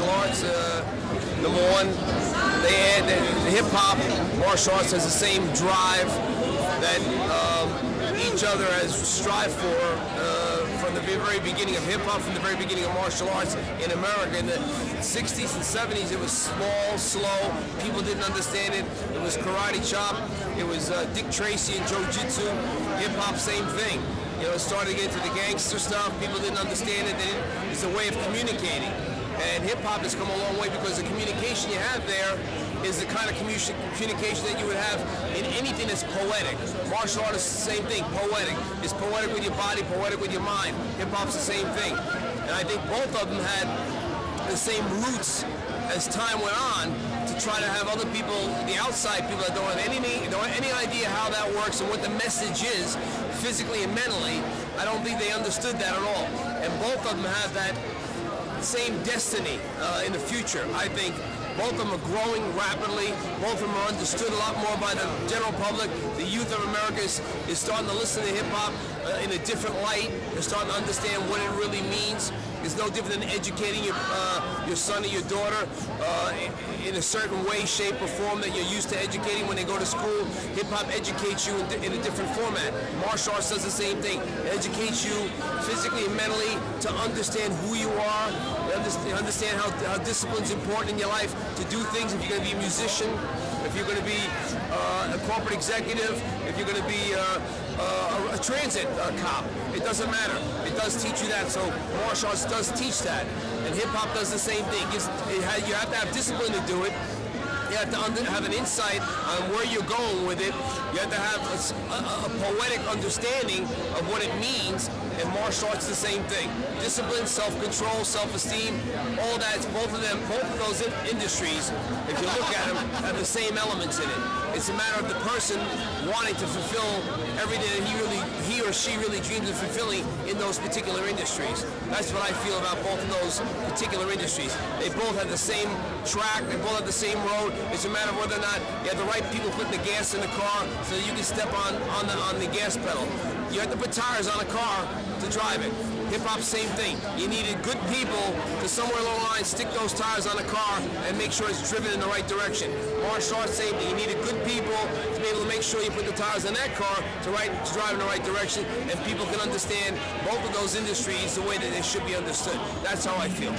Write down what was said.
martial arts. Number one, the hip-hop martial arts has the same drive that each other has strived for from the very beginning of hip-hop, from the very beginning of martial arts in America. In the 60s and 70s, it was small, slow. People didn't understand it. It was karate chop. It was Dick Tracy and jiu-jitsu. Hip-hop, same thing. You know, started to get into the gangster stuff. People didn't understand it. It's a way of communicating. And hip-hop has come a long way because the communication you have there is the kind of communication that you would have in anything that's poetic. Martial art is the same thing, poetic. It's poetic with your body, poetic with your mind. Hip-hop's the same thing. And I think both of them had the same roots as time went on to try to have other people, the outside people that don't have any idea how that works and what the message is physically and mentally. I don't think they understood that at all. And both of them have that same destiny in the future. I think both of them are growing rapidly. Both of them are understood a lot more by the general public. The youth of America is starting to listen to hip-hop in a different light. They're starting to understand what it really means. It's no different than educating your son or your daughter in a certain way, shape, or form that you're used to educating when they go to school. Hip-hop educates you in a different format. Martial arts does the same thing. It educates you physically and mentally to understand who you are, understand how discipline's important in your life, to do things. If you're going to be a musician, if you're going to be a corporate executive, if you're going to be a transit cop, it doesn't matter. It does teach you that. So martial arts does teach that, and hip-hop does the same thing. You have to have discipline to do it. You have to have an insight on where you're going with it. You have to have a poetic understanding of what it means, and martial arts is the same thing. Discipline, self-control, self-esteem, all that, both of those industries, if you look at them, have the same elements in it. It's a matter of the person wanting to fulfill everything that he or she really dreams of fulfilling in those particular industries. That's what I feel about both of those particular industries. They both have the same track, they both have the same road. It's a matter of whether or not you have the right people putting the gas in the car so that you can step on the gas pedal. You have to put tires on a car to drive it. Hip-hop, same thing. You needed good people to somewhere along the line stick those tires on a car and make sure it's driven in the right direction. Martial arts, same thing. You needed good people to be able to make sure you put the tires in that car to drive in the right direction, and people can understand both of those industries the way that they should be understood. That's how I feel.